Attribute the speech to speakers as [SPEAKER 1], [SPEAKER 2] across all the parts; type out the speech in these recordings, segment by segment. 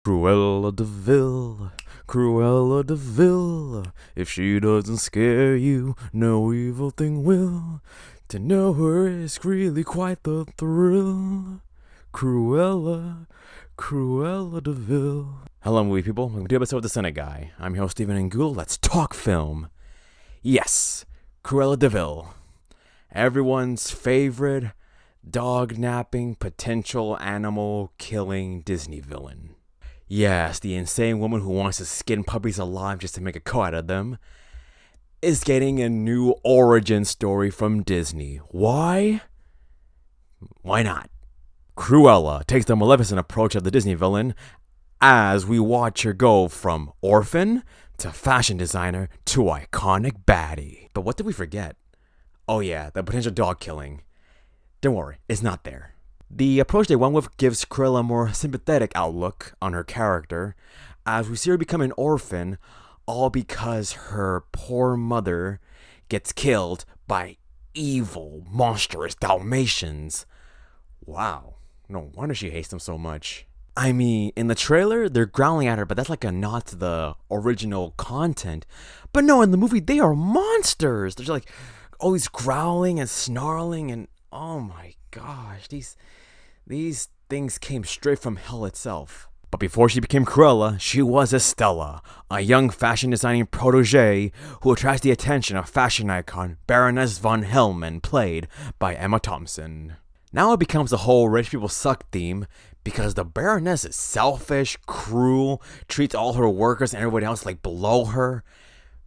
[SPEAKER 1] Cruella de Vil, Cruella de Vil. If she doesn't scare you, no evil thing will. To know her is really quite the thrill. Cruella, Cruella de Vil. Hello, movie people. Welcome to the episode of the CineGuy. I'm your host, Stephen Ngul. Let's talk film. Yes, Cruella de Vil. Everyone's favorite dog-napping, potential animal-killing Disney villain. Yes, the insane woman who wants to skin puppies alive just to make a cut out of them is getting a new origin story from Disney. Why? Why not? Cruella takes the Maleficent approach of the Disney villain as we watch her go from orphan to fashion designer to iconic baddie. But what did we forget? Oh yeah, the potential dog killing. Don't worry, it's not there. The approach they went with gives Cruella a more sympathetic outlook on her character, as we see her become an orphan, all because her poor mother gets killed by evil, monstrous Dalmatians. Wow, no wonder she hates them so much. I mean, in the trailer, they're growling at her, but that's like a nod to the original content. But no, in the movie, they are monsters. They're like always growling and snarling, and oh my gosh, these things came straight from hell itself. But before she became Cruella, she was Estella, a young fashion designing protege who attracts the attention of fashion icon Baroness von Hellman, played by Emma Thompson. Now it becomes the whole rich people suck theme because the Baroness is selfish, cruel, treats all her workers and everybody else like below her.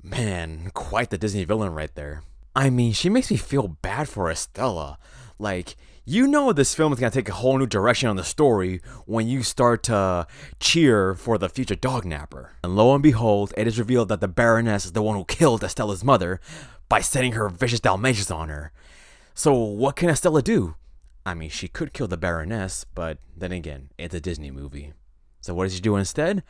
[SPEAKER 1] Man, quite the Disney villain right there. I mean, she makes me feel bad for Estella. Like, you know this film is going to take a whole new direction on the story when you start to cheer for the future dog napper. And lo and behold, it is revealed that the Baroness is the one who killed Estella's mother by setting her vicious Dalmatians on her. So what can Estella do? I mean, she could kill the Baroness, but then again, it's a Disney movie. So what does she do instead?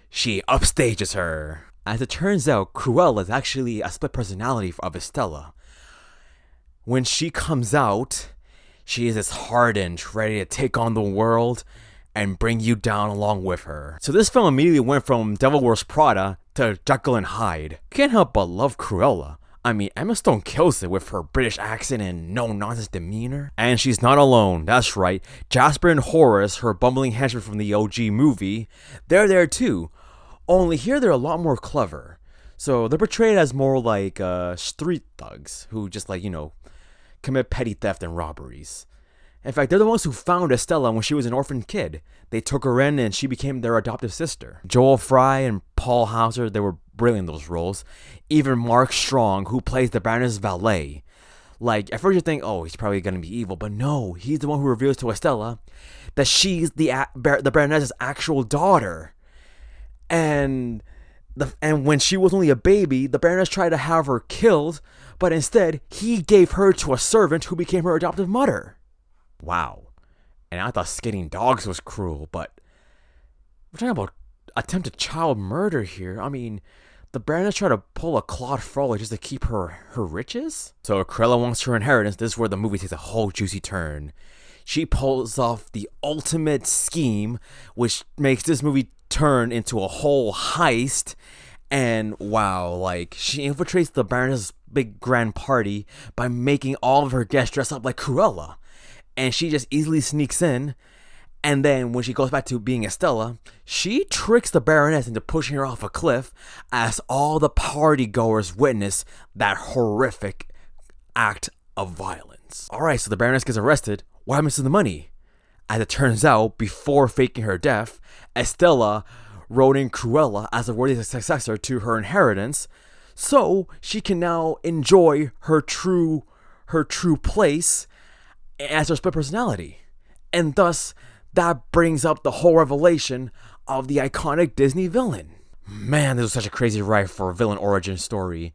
[SPEAKER 1] She upstages her. As it turns out, Cruella is actually a split personality of Estella. When she comes out, she is as hardened, ready to take on the world and bring you down along with her. So this film immediately went from Devil Wears Prada to Jekyll and Hyde. Can't help but love Cruella. I mean, Emma Stone kills it with her British accent and no-nonsense demeanor. And she's not alone, that's right. Jasper and Horace, her bumbling henchmen from the OG movie, they're there too. Only here they're a lot more clever. So they're portrayed as more like street thugs who just commit petty theft and robberies. In fact, they're the ones who found Estella when she was an orphan kid. They took her in and she became their adoptive sister. Joel Fry and Paul Hauser, they were brilliant in those roles. Even Mark Strong, who plays the Baroness' valet. Like, at first you think, oh, he's probably going to be evil, but no, he's the one who reveals to Estella that she's the Baroness' actual daughter. And when she was only a baby, the Baroness tried to have her killed, but instead, he gave her to a servant who became her adoptive mother. Wow. And I thought skinning dogs was cruel, but we're talking about attempted child murder here. I mean, the Baroness tried to pull a Claude Frollo just to keep her riches? So if Cruella wants her inheritance, this is where the movie takes a whole juicy turn. She pulls off the ultimate scheme, which makes this movie turn into a whole heist. And wow, like, she infiltrates the Baroness' big grand party by making all of her guests dress up like Cruella. And she just easily sneaks in. And then when she goes back to being Estella, she tricks the Baroness into pushing her off a cliff as all the party goers witness that horrific act of violence. Alright, so the Baroness gets arrested. What happens to the money? As it turns out, before faking her death, Estella wrote in Cruella as a worthy successor to her inheritance, so she can now enjoy her true place as her split personality. And thus, that brings up the whole revelation of the iconic Disney villain. Man, this was such a crazy ride for a villain origin story.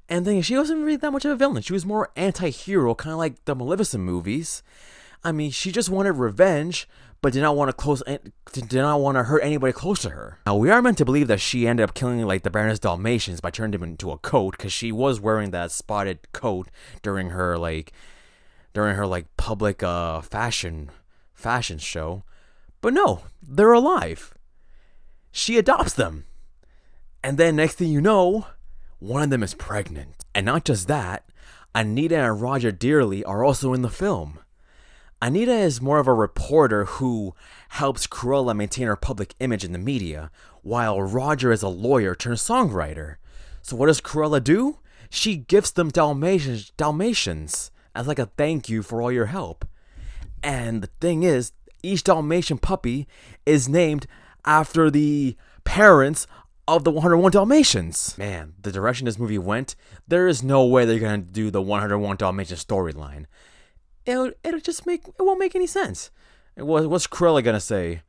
[SPEAKER 1] And then she wasn't really that much of a villain. She was more anti-hero, kind of like the Maleficent movies. I mean, she just wanted revenge, but did not want to hurt anybody close to her. Now, we are meant to believe that she ended up killing like the Baroness Dalmatians by turning him into a coat, because she was wearing that spotted coat during her public fashion show. But no, they're alive. she adopts them. And then next thing you know, one of them is pregnant. And not just that, Anita and Roger Dearly are also in the film. Anita is more of a reporter who helps Cruella maintain her public image in the media, while Roger is a lawyer turned songwriter. So what does Cruella do? She gifts them Dalmatians as like a thank you for all your help. And the thing is, each Dalmatian puppy is named after the parents of the 101 Dalmatians. Man, the direction this movie went, there is no way they're gonna do the 101 Dalmatian storyline. It won't make any sense. What's Cruella gonna say?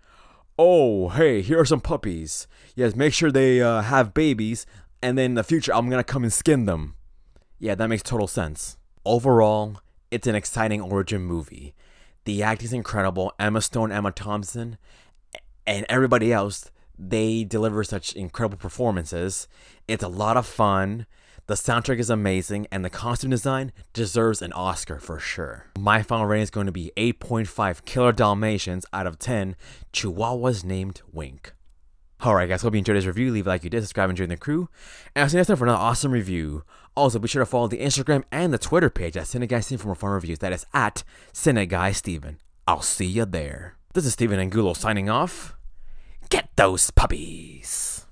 [SPEAKER 1] Oh, hey, here are some puppies. Yes, make sure they have babies, and then in the future, I'm gonna come and skin them. Yeah, that makes total sense. Overall, it's an exciting origin movie. The acting's incredible. Emma Stone, Emma Thompson, and everybody else, they deliver such incredible performances. It's a lot of fun. The soundtrack is amazing, and the costume design deserves an Oscar for sure. My final rating is going to be 8.5 killer Dalmatians out of 10 Chihuahuas named Wink. Alright guys, hope you enjoyed this review. Leave a like if you did, subscribe and join the crew. And I'll see you next time for another awesome review. Also, be sure to follow the Instagram and the Twitter page at CineGuy Steven for more fun reviews. That is at CineGuy Steven. I'll see you there. This is Steven Angulo signing off. Get those puppies!